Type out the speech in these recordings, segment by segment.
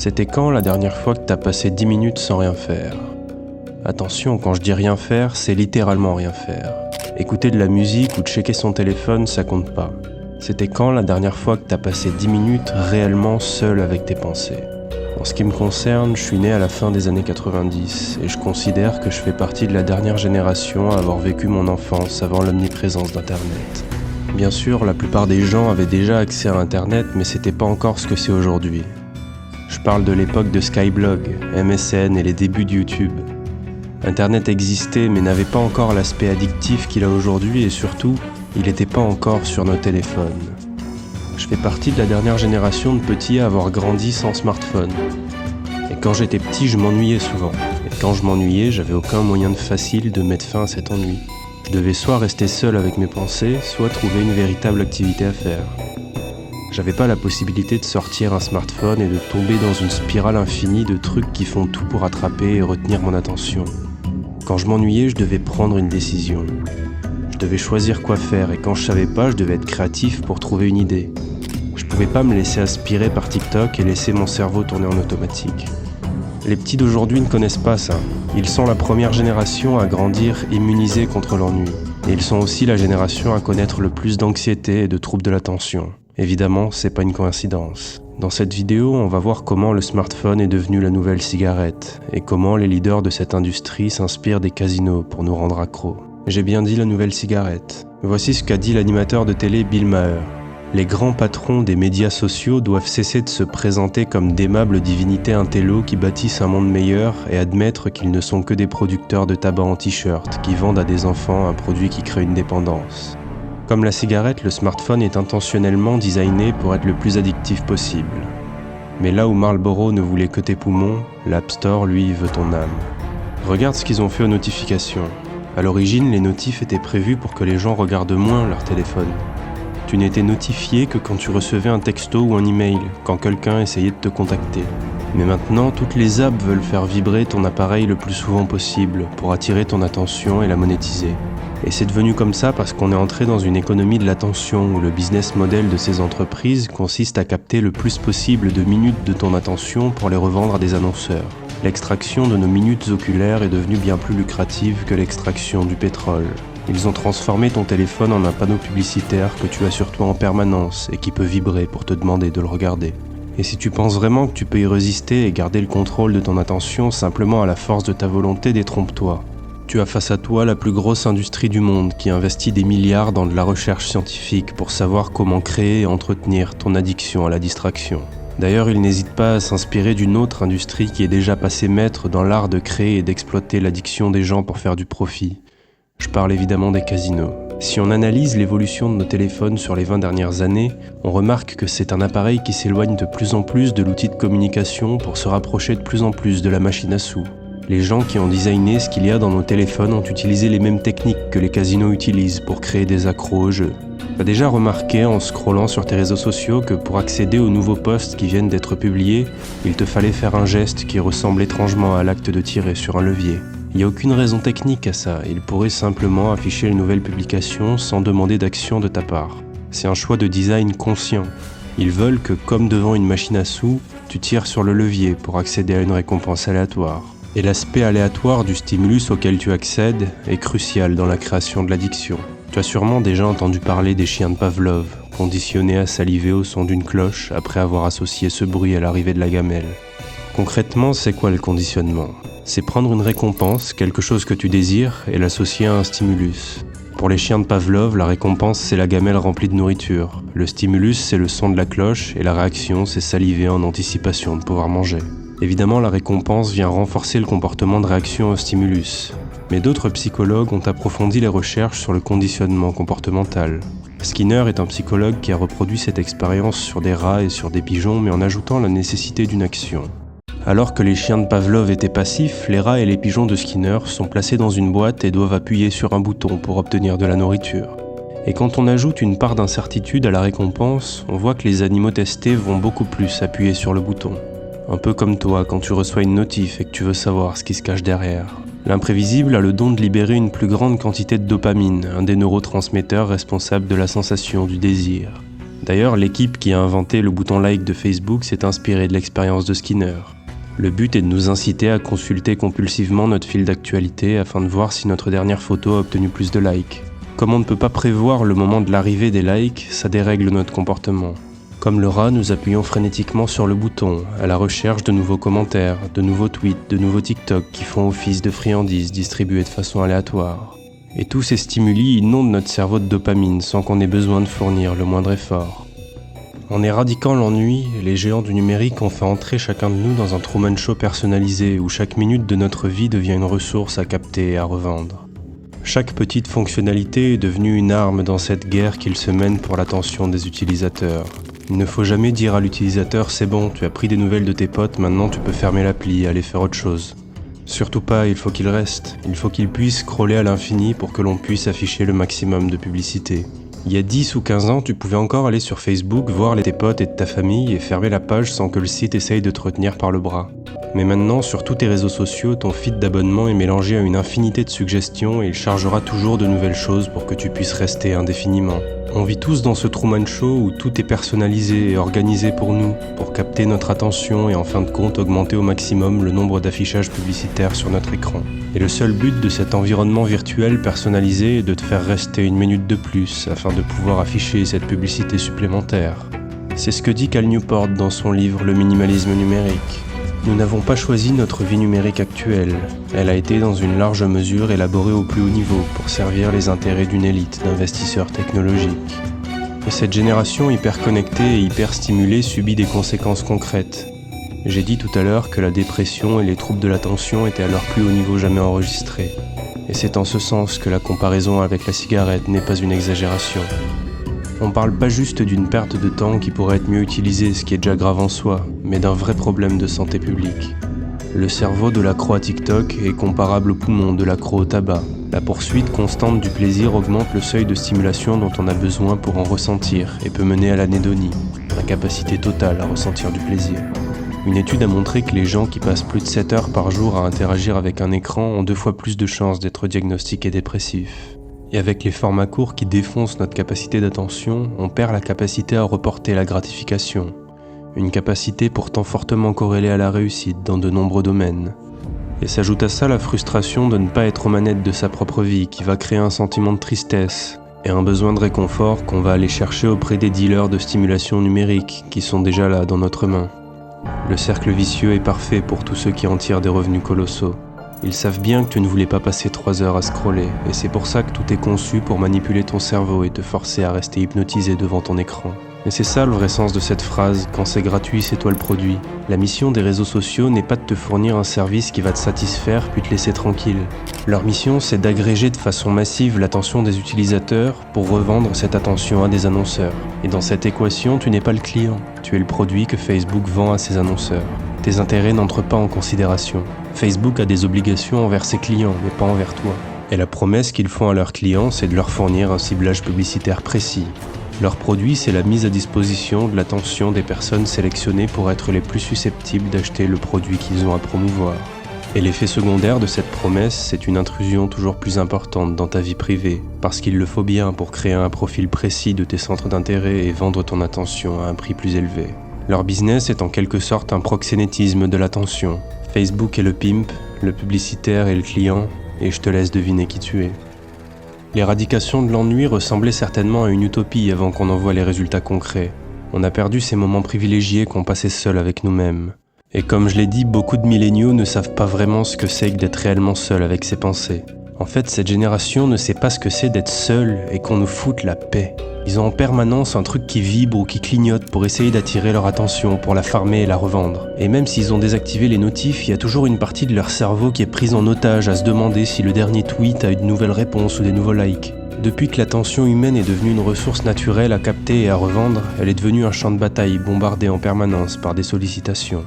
C'était quand la dernière fois que t'as passé 10 minutes sans rien faire? Attention, quand je dis rien faire, c'est littéralement rien faire. Écouter de la musique ou checker son téléphone, ça compte pas. C'était quand la dernière fois que t'as passé 10 minutes réellement seul avec tes pensées? En ce qui me concerne, je suis né à la fin des années 90 et je considère que je fais partie de la dernière génération à avoir vécu mon enfance avant l'omniprésence d'Internet. Bien sûr, la plupart des gens avaient déjà accès à Internet, mais c'était pas encore ce que c'est aujourd'hui. Je parle de l'époque de Skyblog, MSN et les débuts de YouTube. Internet existait mais n'avait pas encore l'aspect addictif qu'il a aujourd'hui et surtout, il n'était pas encore sur nos téléphones. Je fais partie de la dernière génération de petits à avoir grandi sans smartphone. Et quand j'étais petit, je m'ennuyais souvent. Et quand je m'ennuyais, j'avais aucun moyen facile de mettre fin à cet ennui. Je devais soit rester seul avec mes pensées, soit trouver une véritable activité à faire. J'avais pas la possibilité de sortir un smartphone et de tomber dans une spirale infinie de trucs qui font tout pour attraper et retenir mon attention. Quand je m'ennuyais, je devais prendre une décision. Je devais choisir quoi faire et quand je savais pas, je devais être créatif pour trouver une idée. Je pouvais pas me laisser aspirer par TikTok et laisser mon cerveau tourner en automatique. Les petits d'aujourd'hui ne connaissent pas ça. Ils sont la première génération à grandir immunisés contre l'ennui. Et ils sont aussi la génération à connaître le plus d'anxiété et de troubles de l'attention. Évidemment, c'est pas une coïncidence. Dans cette vidéo, on va voir comment le smartphone est devenu la nouvelle cigarette et comment les leaders de cette industrie s'inspirent des casinos pour nous rendre accros. J'ai bien dit la nouvelle cigarette. Voici ce qu'a dit l'animateur de télé Bill Maher. Les grands patrons des médias sociaux doivent cesser de se présenter comme d'aimables divinités intello qui bâtissent un monde meilleur et admettre qu'ils ne sont que des producteurs de tabac en t-shirt qui vendent à des enfants un produit qui crée une dépendance. Comme la cigarette, le smartphone est intentionnellement designé pour être le plus addictif possible. Mais là où Marlboro ne voulait que tes poumons, l'App Store, lui, veut ton âme. Regarde ce qu'ils ont fait aux notifications. À l'origine, les notifs étaient prévus pour que les gens regardent moins leur téléphone. Tu n'étais notifié que quand tu recevais un texto ou un email, quand quelqu'un essayait de te contacter. Mais maintenant, toutes les apps veulent faire vibrer ton appareil le plus souvent possible pour attirer ton attention et la monétiser. Et c'est devenu comme ça parce qu'on est entré dans une économie de l'attention où le business model de ces entreprises consiste à capter le plus possible de minutes de ton attention pour les revendre à des annonceurs. L'extraction de nos minutes oculaires est devenue bien plus lucrative que l'extraction du pétrole. Ils ont transformé ton téléphone en un panneau publicitaire que tu as sur toi en permanence et qui peut vibrer pour te demander de le regarder. Et si tu penses vraiment que tu peux y résister et garder le contrôle de ton attention simplement à la force de ta volonté, détrompe-toi. Tu as face à toi la plus grosse industrie du monde qui investit des milliards dans de la recherche scientifique pour savoir comment créer et entretenir ton addiction à la distraction. D'ailleurs, il n'hésite pas à s'inspirer d'une autre industrie qui est déjà passée maître dans l'art de créer et d'exploiter l'addiction des gens pour faire du profit. Je parle évidemment des casinos. Si on analyse l'évolution de nos téléphones sur les 20 dernières années, on remarque que c'est un appareil qui s'éloigne de plus en plus de l'outil de communication pour se rapprocher de plus en plus de la machine à sous. Les gens qui ont designé ce qu'il y a dans nos téléphones ont utilisé les mêmes techniques que les casinos utilisent pour créer des accros au jeu. Tu as déjà remarqué en scrollant sur tes réseaux sociaux que pour accéder aux nouveaux posts qui viennent d'être publiés, il te fallait faire un geste qui ressemble étrangement à l'acte de tirer sur un levier. Il n'y a aucune raison technique à ça, il pourrait simplement afficher une nouvelle publication sans demander d'action de ta part. C'est un choix de design conscient. Ils veulent que, comme devant une machine à sous, tu tires sur le levier pour accéder à une récompense aléatoire. Et l'aspect aléatoire du stimulus auquel tu accèdes est crucial dans la création de l'addiction. Tu as sûrement déjà entendu parler des chiens de Pavlov, conditionnés à saliver au son d'une cloche après avoir associé ce bruit à l'arrivée de la gamelle. Concrètement, c'est quoi le conditionnement ? C'est prendre une récompense, quelque chose que tu désires, et l'associer à un stimulus. Pour les chiens de Pavlov, la récompense c'est la gamelle remplie de nourriture. Le stimulus c'est le son de la cloche, et la réaction c'est saliver en anticipation de pouvoir manger. Évidemment, la récompense vient renforcer le comportement de réaction au stimulus. Mais d'autres psychologues ont approfondi les recherches sur le conditionnement comportemental. Skinner est un psychologue qui a reproduit cette expérience sur des rats et sur des pigeons, mais en ajoutant la nécessité d'une action. Alors que les chiens de Pavlov étaient passifs, les rats et les pigeons de Skinner sont placés dans une boîte et doivent appuyer sur un bouton pour obtenir de la nourriture. Et quand on ajoute une part d'incertitude à la récompense, on voit que les animaux testés vont beaucoup plus appuyer sur le bouton. Un peu comme toi quand tu reçois une notif et que tu veux savoir ce qui se cache derrière. L'imprévisible a le don de libérer une plus grande quantité de dopamine, un des neurotransmetteurs responsables de la sensation du désir. D'ailleurs, l'équipe qui a inventé le bouton like de Facebook s'est inspirée de l'expérience de Skinner. Le but est de nous inciter à consulter compulsivement notre fil d'actualité afin de voir si notre dernière photo a obtenu plus de likes. Comme on ne peut pas prévoir le moment de l'arrivée des likes, ça dérègle notre comportement. Comme le rat, nous appuyons frénétiquement sur le bouton, à la recherche de nouveaux commentaires, de nouveaux tweets, de nouveaux TikTok qui font office de friandises distribuées de façon aléatoire. Et tous ces stimuli inondent notre cerveau de dopamine sans qu'on ait besoin de fournir le moindre effort. En éradiquant l'ennui, les géants du numérique ont fait entrer chacun de nous dans un Truman Show personnalisé où chaque minute de notre vie devient une ressource à capter et à revendre. Chaque petite fonctionnalité est devenue une arme dans cette guerre qu'ils se mènent pour l'attention des utilisateurs. Il ne faut jamais dire à l'utilisateur « c'est bon, tu as pris des nouvelles de tes potes, maintenant tu peux fermer l'appli et aller faire autre chose ». Surtout pas, il faut qu'il reste. Il faut qu'il puisse scroller à l'infini pour que l'on puisse afficher le maximum de publicité. Il y a 10 ou 15 ans, tu pouvais encore aller sur Facebook, voir tes potes et de ta famille et fermer la page sans que le site essaye de te retenir par le bras. Mais maintenant, sur tous tes réseaux sociaux, ton feed d'abonnement est mélangé à une infinité de suggestions et il chargera toujours de nouvelles choses pour que tu puisses rester indéfiniment. On vit tous dans ce Truman Show où tout est personnalisé et organisé pour nous, pour capter notre attention et en fin de compte augmenter au maximum le nombre d'affichages publicitaires sur notre écran. Et le seul but de cet environnement virtuel personnalisé est de te faire rester une minute de plus afin de pouvoir afficher cette publicité supplémentaire. C'est ce que dit Cal Newport dans son livre Le minimalisme numérique. Nous n'avons pas choisi notre vie numérique actuelle. Elle a été dans une large mesure élaborée au plus haut niveau pour servir les intérêts d'une élite d'investisseurs technologiques. Et cette génération hyper connectée et hyper stimulée subit des conséquences concrètes. J'ai dit tout à l'heure que la dépression et les troubles de l'attention étaient à leur plus haut niveau jamais enregistrés. Et c'est en ce sens que la comparaison avec la cigarette n'est pas une exagération. On parle pas juste d'une perte de temps qui pourrait être mieux utilisée, ce qui est déjà grave en soi, mais d'un vrai problème de santé publique. Le cerveau de l'accro à TikTok est comparable au poumon de l'accro au tabac. La poursuite constante du plaisir augmente le seuil de stimulation dont on a besoin pour en ressentir et peut mener à l'anédonie, incapacité totale à ressentir du plaisir. Une étude a montré que les gens qui passent plus de 7 heures par jour à interagir avec un écran ont 2 fois plus de chances d'être diagnostiqués dépressifs. Et avec les formats courts qui défoncent notre capacité d'attention, on perd la capacité à reporter la gratification. Une capacité pourtant fortement corrélée à la réussite dans de nombreux domaines. Et s'ajoute à ça la frustration de ne pas être aux manettes de sa propre vie qui va créer un sentiment de tristesse et un besoin de réconfort qu'on va aller chercher auprès des dealers de stimulation numérique qui sont déjà là dans notre main. Le cercle vicieux est parfait pour tous ceux qui en tirent des revenus colossaux. Ils savent bien que tu ne voulais pas passer 3 heures à scroller, et c'est pour ça que tout est conçu pour manipuler ton cerveau et te forcer à rester hypnotisé devant ton écran. Et c'est ça le vrai sens de cette phrase, quand c'est gratuit, c'est toi le produit. La mission des réseaux sociaux n'est pas de te fournir un service qui va te satisfaire puis te laisser tranquille. Leur mission, c'est d'agréger de façon massive l'attention des utilisateurs pour revendre cette attention à des annonceurs. Et dans cette équation, tu n'es pas le client, tu es le produit que Facebook vend à ses annonceurs. Tes intérêts n'entrent pas en considération. Facebook a des obligations envers ses clients, mais pas envers toi. Et la promesse qu'ils font à leurs clients, c'est de leur fournir un ciblage publicitaire précis. Leur produit, c'est la mise à disposition de l'attention des personnes sélectionnées pour être les plus susceptibles d'acheter le produit qu'ils ont à promouvoir. Et l'effet secondaire de cette promesse, c'est une intrusion toujours plus importante dans ta vie privée, parce qu'il le faut bien pour créer un profil précis de tes centres d'intérêt et vendre ton attention à un prix plus élevé. Leur business est en quelque sorte un proxénétisme de l'attention. Facebook est le pimp, le publicitaire est le client, et je te laisse deviner qui tu es. L'éradication de l'ennui ressemblait certainement à une utopie avant qu'on en voie les résultats concrets. On a perdu ces moments privilégiés qu'on passait seuls avec nous-mêmes. Et comme je l'ai dit, beaucoup de milléniaux ne savent pas vraiment ce que c'est que d'être réellement seul avec ses pensées. En fait, cette génération ne sait pas ce que c'est d'être seul et qu'on nous foute la paix. Ils ont en permanence un truc qui vibre ou qui clignote pour essayer d'attirer leur attention, pour la farmer et la revendre. Et même s'ils ont désactivé les notifs, il y a toujours une partie de leur cerveau qui est prise en otage à se demander si le dernier tweet a une nouvelle réponse ou des nouveaux likes. Depuis que l'attention humaine est devenue une ressource naturelle à capter et à revendre, elle est devenue un champ de bataille bombardé en permanence par des sollicitations.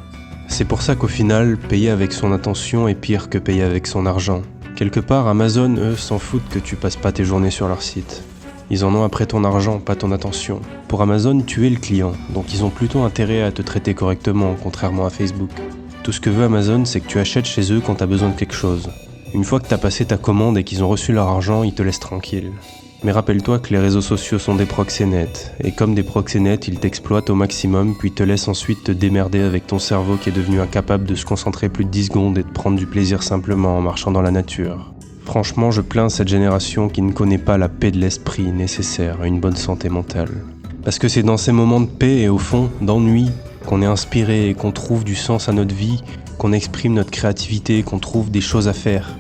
C'est pour ça qu'au final, payer avec son attention est pire que payer avec son argent. Quelque part, Amazon, eux, s'en foutent que tu passes pas tes journées sur leur site. Ils en ont après ton argent, pas ton attention. Pour Amazon, tu es le client, donc ils ont plutôt intérêt à te traiter correctement, contrairement à Facebook. Tout ce que veut Amazon, c'est que tu achètes chez eux quand t'as besoin de quelque chose. Une fois que t'as passé ta commande et qu'ils ont reçu leur argent, ils te laissent tranquille. Mais rappelle-toi que les réseaux sociaux sont des proxénètes, et comme des proxénètes, ils t'exploitent au maximum, puis te laissent ensuite te démerder avec ton cerveau qui est devenu incapable de se concentrer plus de 10 secondes et de prendre du plaisir simplement en marchant dans la nature. Franchement, je plains cette génération qui ne connaît pas la paix de l'esprit nécessaire à une bonne santé mentale. Parce que c'est dans ces moments de paix et au fond d'ennui qu'on est inspiré et qu'on trouve du sens à notre vie, qu'on exprime notre créativité, qu'on trouve des choses à faire.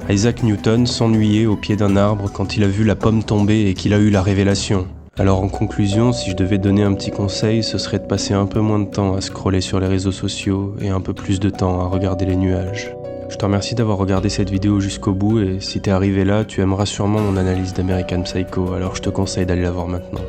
Isaac Newton s'ennuyait au pied d'un arbre quand il a vu la pomme tomber et qu'il a eu la révélation. Alors en conclusion, si je devais donner un petit conseil, ce serait de passer un peu moins de temps à scroller sur les réseaux sociaux et un peu plus de temps à regarder les nuages. Je te remercie d'avoir regardé cette vidéo jusqu'au bout et si t'es arrivé là, tu aimeras sûrement mon analyse d'American Psycho, alors je te conseille d'aller la voir maintenant.